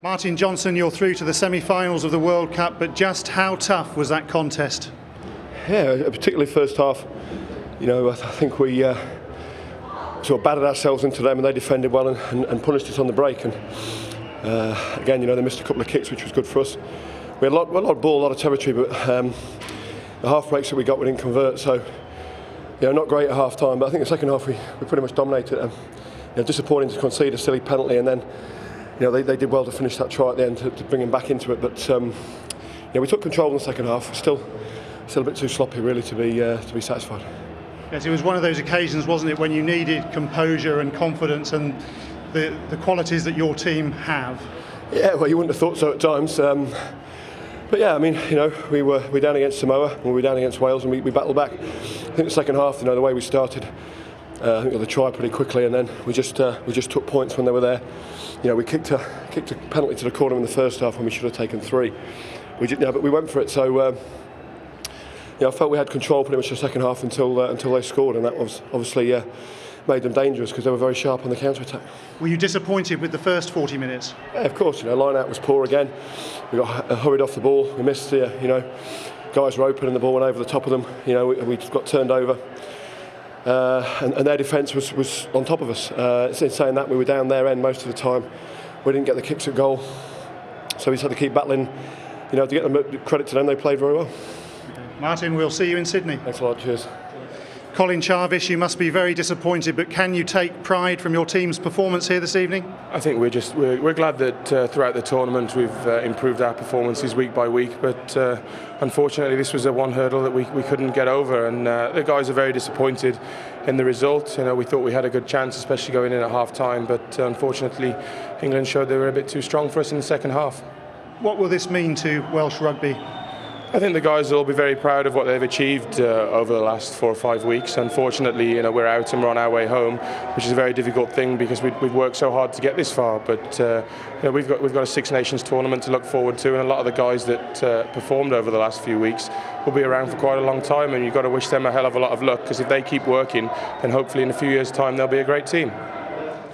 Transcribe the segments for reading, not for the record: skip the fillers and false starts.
Martin Johnson, you're through to the semi-finals of the World Cup, but just how tough was that contest? Yeah, particularly first half. I think we sort of battered ourselves into them, and they defended well and punished us on the break. And again, they missed a couple of kicks, which was good for us. We had a lot of ball, a lot of territory, but the half breaks that we got, we didn't convert. So, not great at half time. But I think the second half we pretty much dominated them. Disappointing to concede a silly penalty, and then they did well to finish that try at the end to bring him back into it. But we took control in the second half. Still a bit too sloppy, really, to be satisfied. Yes, it was one of those occasions, wasn't it, when you needed composure and confidence and the qualities that your team have. Yeah, well, you wouldn't have thought so at times. But yeah, we were down against Samoa, and we were down against Wales, and we battled back. I think the second half, the way we started, I think we got the try pretty quickly, and then we just took points when they were there. We kicked a penalty to the corner in the first half when we should have taken 3. We didn't, but we went for it. So I felt we had control pretty much the second half until they scored, and that was obviously made them dangerous because they were very sharp on the counter-attack. Were you disappointed with the first 40 minutes? Yeah, of course. Line-out was poor again. We got hurried off the ball. We missed guys were open and the ball went over the top of them. We got turned over. And their defence was on top of us. In saying that, we were down their end most of the time. We didn't get the kicks at goal, so we just had to keep battling. To get them credit to them, they played very well. Martin, we'll see you in Sydney. Thanks a lot. Cheers. Colin, Charvis, you must be very disappointed, but can you take pride from your team's performance here this evening? I think we're glad that throughout the tournament we've improved our performances week by week, but unfortunately this was one hurdle that we couldn't get over, and the guys are very disappointed in the result. We thought we had a good chance, especially going in at half time, but unfortunately England showed they were a bit too strong for us in the second half. What will this mean to Welsh rugby? I think the guys will be very proud of what they've achieved over the last 4 or 5 weeks. Unfortunately, we're out and we're on our way home, which is a very difficult thing because we've worked so hard to get this far. But we've got a Six Nations tournament to look forward to, and a lot of the guys that performed over the last few weeks will be around for quite a long time. And you've got to wish them a hell of a lot of luck, because if they keep working, then hopefully in a few years' time they'll be a great team.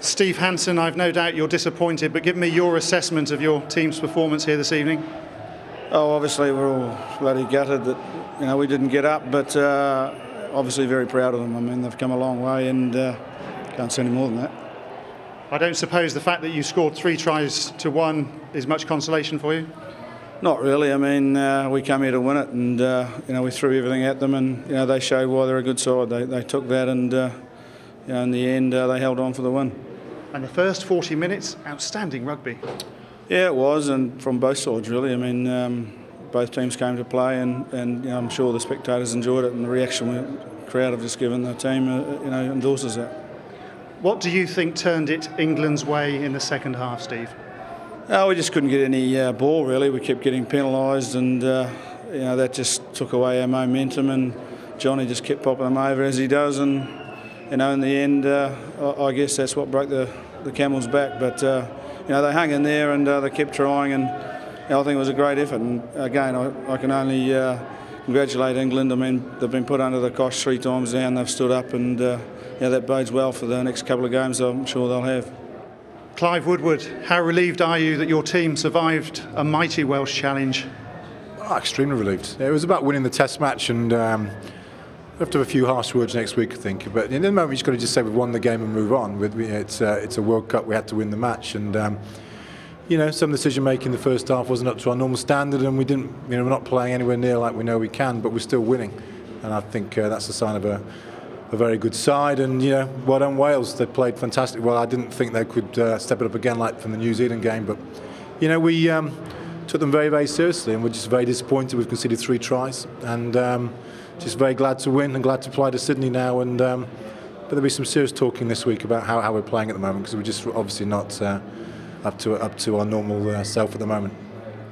Steve Hansen, I've no doubt you're disappointed, but give me your assessment of your team's performance here this evening. Oh, obviously we're all bloody gutted that we didn't get up, but obviously very proud of them. They've come a long way, and can't say any more than that. I don't suppose the fact that you scored 3 tries to 1 is much consolation for you? Not really. We came here to win it, and we threw everything at them, and they showed why they're a good side. They took that, and in the end they held on for the win. And the first 40 minutes, outstanding rugby. Yeah, it was, and from both sides really. Both teams came to play, and I'm sure the spectators enjoyed it, and the reaction the crowd have just given the team endorses that. What do you think turned it England's way in the second half, Steve? We just couldn't get any ball really. We kept getting penalised, and that just took away our momentum, and Johnny just kept popping them over as he does, and in the end I guess that's what broke the camel's back. But they hung in there, and they kept trying, and I think it was a great effort. And again, I can only congratulate England. They've been put under the cosh 3 times now, and they've stood up, and that bodes well for the next couple of games I'm sure they'll have. Clive, Woodward, how relieved are you that your team survived a mighty Welsh challenge? Extremely relieved. It was about winning the Test match, and we have to have a few harsh words next week, I think. But in the moment, you just got to just say we've won the game and move on. It's a World Cup. We had to win the match, and some decision making in the first half wasn't up to our normal standard, and we didn't. We're not playing anywhere near like we know we can, but we're still winning, and I think that's a sign of a very good side. And well done Wales. They played fantastic. Well, I didn't think they could step it up again like from the New Zealand game, but we took them very, very seriously, and we're just very disappointed. We've conceded 3 tries, and just very glad to win and glad to fly to Sydney now. And but there'll be some serious talking this week about how we're playing at the moment, because we're just obviously not up to our normal self at the moment.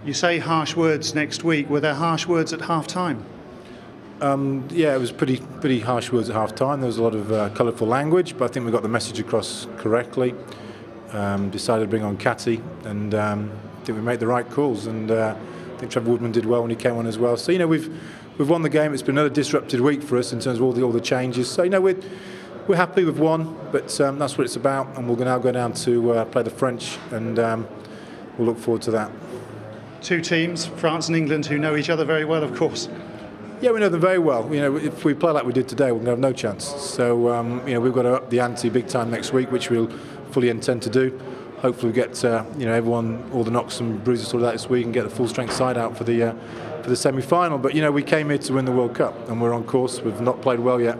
You say harsh words next week. Were there harsh words at half time? Yeah, it was pretty harsh words at half time. There was a lot of colourful language, but I think we got the message across correctly. Decided to bring on Catty, and I think we made the right calls. And I think Trevor Woodman did well when he came on as well. So we've won the game. It's been another disrupted week for us in terms of all the changes. So we're happy with 1, but that's what it's about. And we'll now go down to play the French, and we'll look forward to that. Two teams, France and England, who know each other very well, of course. Yeah, we know them very well. If we play like we did today, we're going to have no chance. So, we've got to up the ante big time next week, which we'll fully intend to do. Hopefully, we get everyone, all the knocks and bruises sorted out this week, and get the full strength side out for the semi-final. But we came here to win the World Cup, and we're on course. We've not played well yet,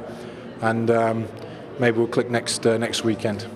and maybe we'll click next weekend.